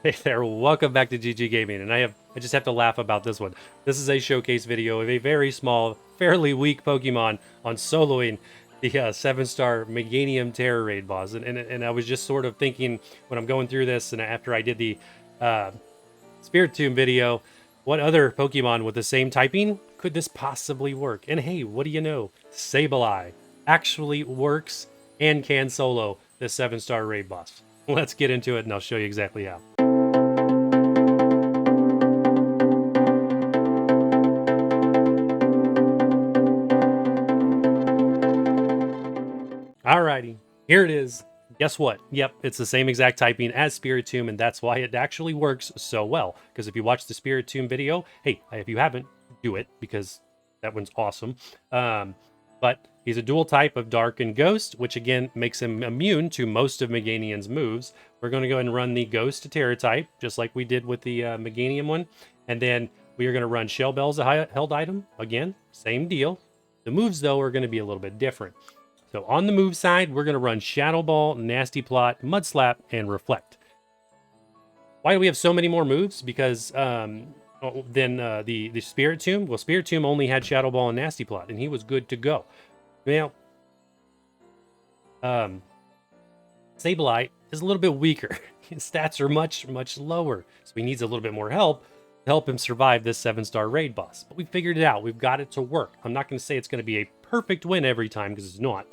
Hey there, welcome back to gggaming, and I just have to laugh about this one. This is a showcase video of a very small, fairly weak Pokemon on soloing the 7-star MEGANIUM Tera Raid boss, and I was just sort of thinking when I'm going through this, and after I did the Spiritomb video, what other Pokemon with the same typing could this possibly work? And hey, what do you know? SABLEYE actually works and can solo the 7-star raid boss. Let's get into it, and I'll show you exactly how. Alrighty, here it is. Guess what? Yep, it's the same exact typing as Spiritomb, and that's why it actually works so well. Because if you watch the Spiritomb video, hey, if you haven't, do it, because that one's awesome. But he's a dual type of Dark and Ghost, which again makes him immune to most of Meganium's moves. We're going to go ahead and run the Ghost Terra type, just like we did with the Meganium one. And then we are going to run Shell Bell as a held item. Again, same deal. The moves, though, are going to be a little bit different. So on the move side, we're going to run Shadow Ball, Nasty Plot, Mud Slap, and Reflect. Why do we have so many more moves? Because than the Spiritomb? Well, Spiritomb only had Shadow Ball and Nasty Plot, and he was good to go. Now, SABLEYE is a little bit weaker. His stats are much lower, so he needs a little bit more help to help him survive this 7-star raid boss. But we figured it out. We've got it to work. I'm not going to say it's going to be a perfect win every time, because it's not,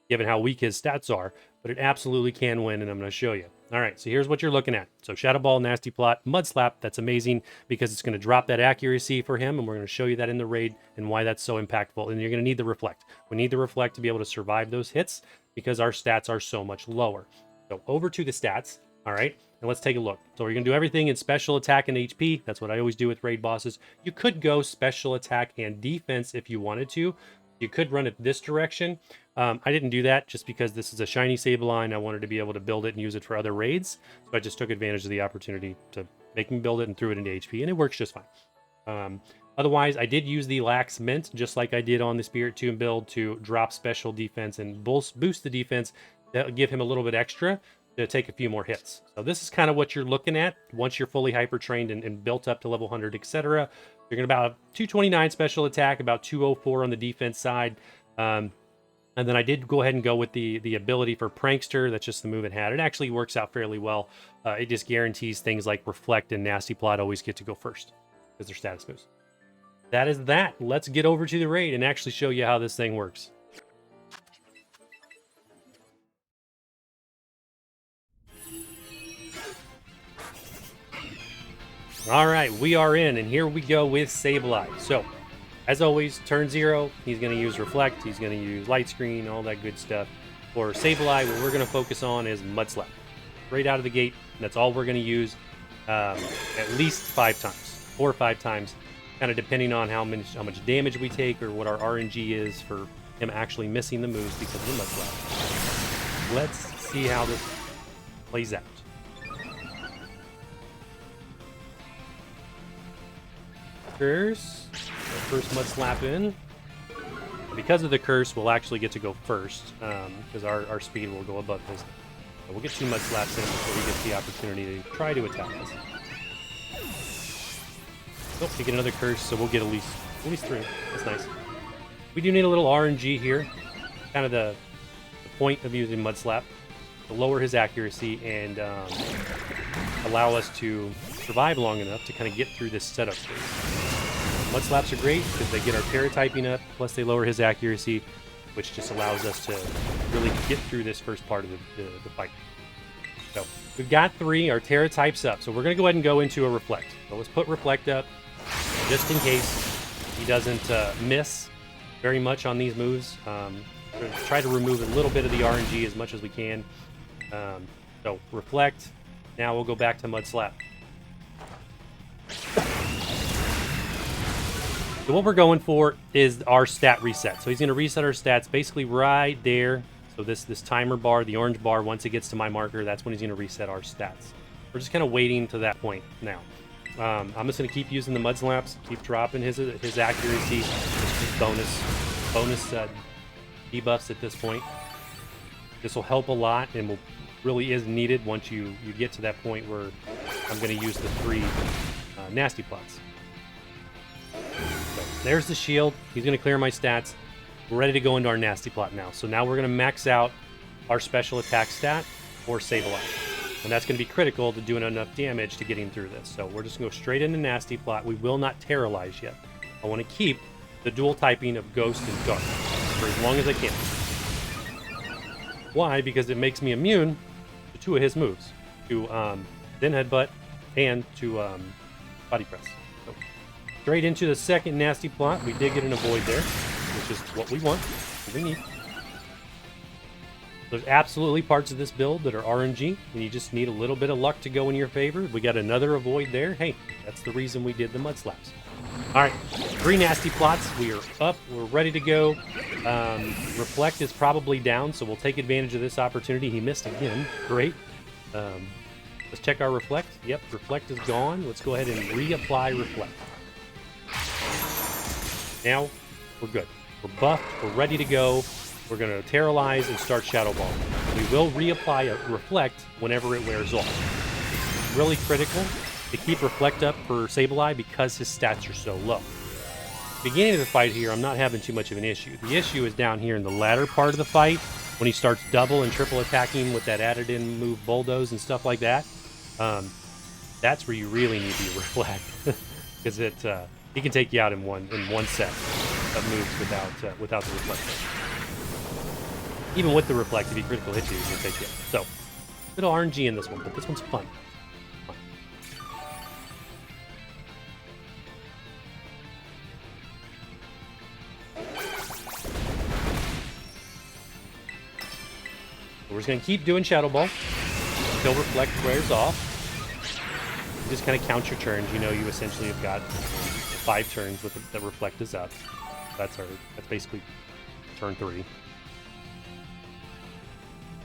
given how weak his stats are, but it absolutely can win, and I'm going to show you. All right, so here's what you're looking at. So Shadow Ball, Nasty Plot, Mud Slap. That's amazing because it's going to drop that accuracy for him, and we're going to show you that in the raid and why that's so impactful. And you're going to need the Reflect. We need the Reflect to be able to survive those hits because our stats are so much lower. So over to the stats. All right, and let's take a look. So we're going to do everything in special attack and HP. That's what I always do with raid bosses. You could go special attack and defense if you wanted to. You could run it this direction. I didn't do that just because this is a shiny SABLEYE and I wanted to be able to build it and use it for other raids. So I just took advantage of the opportunity to make me build it and threw it into HP, and it works just fine. Otherwise, I did use the Lax Mint, just like I did on the Spiritomb build, to drop special defense and boost the defense. That'll give him a little bit extra to take a few more hits. So this is kind of what you're looking at once you're fully hyper trained and built up to level 100, etc. You're going to about 229 special attack, about 204 on the defense side. And then I did go ahead and go with the ability for Prankster. That's just the move it had. It actually works out fairly well. It just guarantees things like Reflect and Nasty Plot always get to go first because they're status moves. That is that. Let's get over to the raid and actually show you how this thing works. All right, we are in, and here we go with SABLEYE. So, as always, turn 0, he's going to use Reflect, he's going to use Light Screen, all that good stuff. For SABLEYE, what we're going to focus on is Mud Slap. Right out of the gate, that's all we're going to use at least 5 times, 4 or 5 times, kind of depending on how much damage we take or what our RNG is for him actually missing the moves because of the Mud Slap. Let's see how this plays out. First Mud Slap in. Because of the curse, we'll actually get to go first because our speed will go above his. So we'll get 2 Mud Slaps in before he gets the opportunity to try to attack us. Oh, we get another curse, so we'll get at least 3. That's nice. We do need a little RNG here. Kind of the point of using Mud Slap to lower his accuracy and allow us to survive long enough to kind of get through this setup phase. Mud Slaps are great because they get our Terra typing up, plus they lower his accuracy, which just allows us to really get through this first part of the fight. So we've got 3, our Terra types up, so we're going to go ahead and go into a Reflect. So let's put Reflect up just in case he doesn't miss very much on these moves. We're going to try to remove a little bit of the RNG as much as we can. So Reflect. Now we'll go back to Mud Slap. So what we're going for is our stat reset. So he's going to reset our stats basically right there. So this timer bar, the orange bar, once it gets to my marker, that's when he's going to reset our stats. We're just kind of waiting to that point now. I'm just going to keep using the Mud Slaps, keep dropping his accuracy, just bonus debuffs at this point. This will help a lot, and we'll really is needed once you get to that point where I'm going to use the 3 nasty plots. So there's the shield. He's going to clear my stats. We're ready to go into our nasty plot now. So now we're going to max out our special attack stat for SABLEYE. And that's going to be critical to doing enough damage to getting through this. So we're just going to go straight into nasty plot. We will not terrorize yet. I want to keep the dual typing of Ghost and Dark for as long as I can. Why? Because it makes me immune to 2 of his moves. To Then Headbutt and to Body Press. So, straight into the second nasty plot. We did get an avoid there, which is what we want, what we need. There's absolutely parts of this build that are RNG, and you just need a little bit of luck to go in your favor. We got another avoid there. Hey, that's the reason we did the mud slaps. All right, 3 nasty plots. We are up. We're ready to go. Reflect is probably down, so we'll take advantage of this opportunity. He missed again. Great. Let's check our Reflect. Yep, Reflect is gone. Let's go ahead and reapply Reflect. Now, we're good. We're buffed. We're ready to go. We're going to Terrorize and start Shadow Ball. We will reapply a Reflect whenever it wears off. It's really critical to keep Reflect up for SABLEYE because his stats are so low. Beginning of the fight here, I'm not having too much of an issue. The issue is down here in the latter part of the fight when he starts double and triple attacking with that added in move Bulldoze and stuff like that. That's where you really need to Reflect because he can take you out in one set of moves without the Reflect. Even with the Reflect, if he critical hits you, he's gonna take you out. So, little RNG in this one, but this one's fun. We're just going to keep doing Shadow Ball until Reflect wears off. You just kind of count your turns. You know you essentially have got 5 turns with the Reflect is up. That's basically turn 3.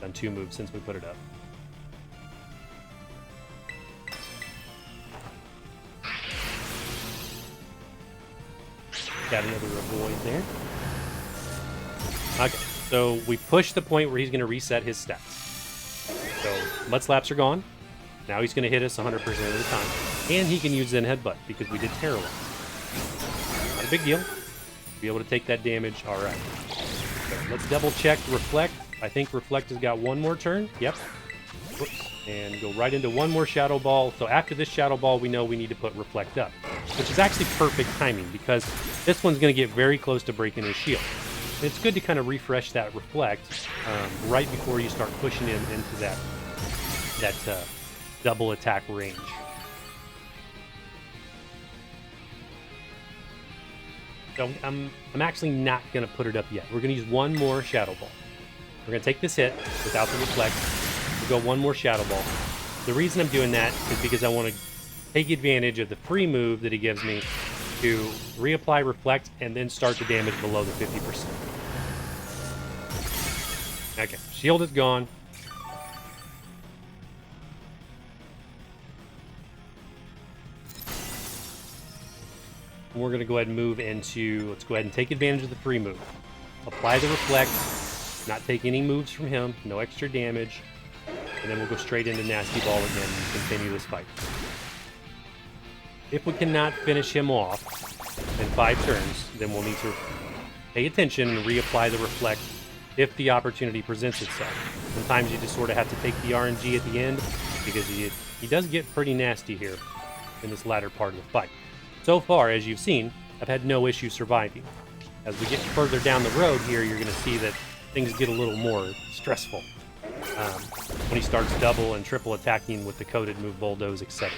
Done 2 moves since we put it up. Got another avoid there. Okay. So we push the point where he's going to reset his stats. So Mud Slaps are gone. Now he's going to hit us 100% of the time. And he can use Zen Headbutt because we did Terrorize. Not a big deal. Be able to take that damage. All right. So let's double check Reflect. I think Reflect has got 1 more turn. Yep. Whoops. And go right into 1 more Shadow Ball. So after this Shadow Ball, we know we need to put Reflect up, which is actually perfect timing because this one's going to get very close to breaking his shield. It's good to kind of refresh that Reflect right before you start pushing him into that double attack range. So I'm actually not going to put it up yet. We're going to use 1 more Shadow Ball. We're going to take this hit without the Reflect. We'll go 1 more Shadow Ball. The reason I'm doing that is because I want to take advantage of the free move that he gives me to reapply Reflect and then start the damage below the 50%. Okay, shield is gone. And we're going to go ahead and move into, let's go ahead and take advantage of the free move. Apply the Reflect, not take any moves from him, no extra damage, and then we'll go straight into Nasty Ball again and continue this fight. If we cannot finish him off in 5 turns, then we'll need to pay attention and reapply the Reflect if the opportunity presents itself. Sometimes you just sort of have to take the RNG at the end because he does get pretty nasty here in this latter part of the fight. So far, as you've seen, I've had no issue surviving. As we get further down the road here, you're going to see that things get a little more stressful when he starts double and triple attacking with the coded move Bulldoze, etc.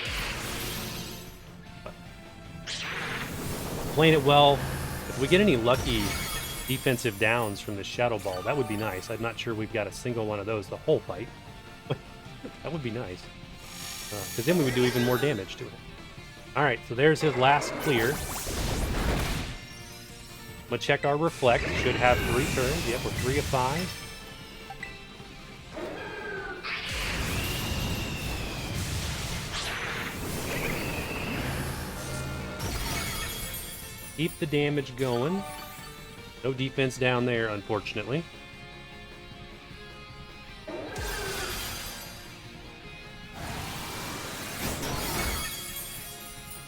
Playing it well. If we get any lucky defensive downs from the Shadow Ball, that would be nice. I'm not sure we've got a single one of those the whole fight, but that would be nice. Because then we would do even more damage to it. Alright, so there's his last clear. I'm going to check our Reflect. Should have 3 turns. Yep, we're 3 of 5. Keep the damage going. No defense down there, unfortunately.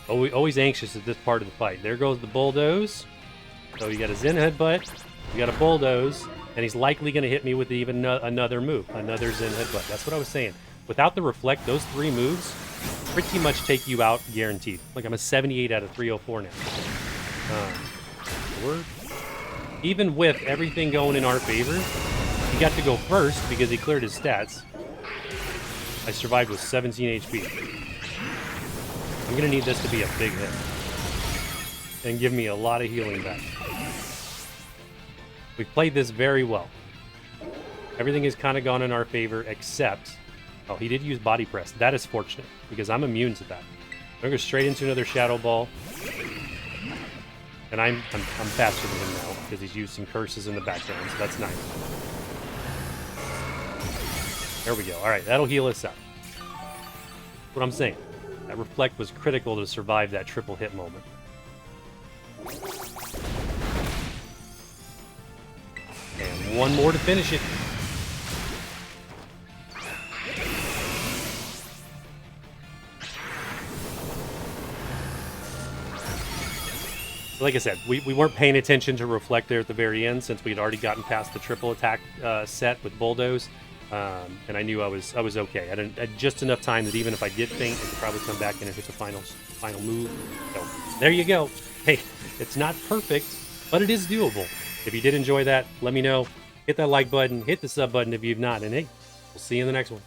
Always anxious at this part of the fight. There goes the bulldoze. So you got a Zen headbutt, you got a bulldoze, and he's likely going to hit me with even another move, another Zen headbutt. That's what I was saying. Without the reflect, those 3 moves pretty much take you out guaranteed. Like I'm a 78 out of 304 now. Even with everything going in our favor, he got to go first because he cleared his stats. I survived with 17 HP. I'm going to need this to be a big hit and give me a lot of healing back. We've played this very well. Everything has kind of gone in our favor except... Oh, he did use body press. That is fortunate because I'm immune to that. I'm going to go straight into another Shadow Ball. And I'm faster than him now because he's used some curses in the background, so that's nice. There we go. All right, that'll heal us up. That's what I'm saying. That reflect was critical to survive that triple hit moment. And one more to finish it. Like I said, we weren't paying attention to reflect there at the very end since we had already gotten past the triple attack set with bulldoze, and I knew I was okay. I had just enough time that even if I did faint, I could probably come back in and hit the final move. So there you go. Hey, it's not perfect, but it is doable. If you did enjoy that, let me know. Hit that like button, hit the sub button if you've not, and hey, we'll see you in the next one.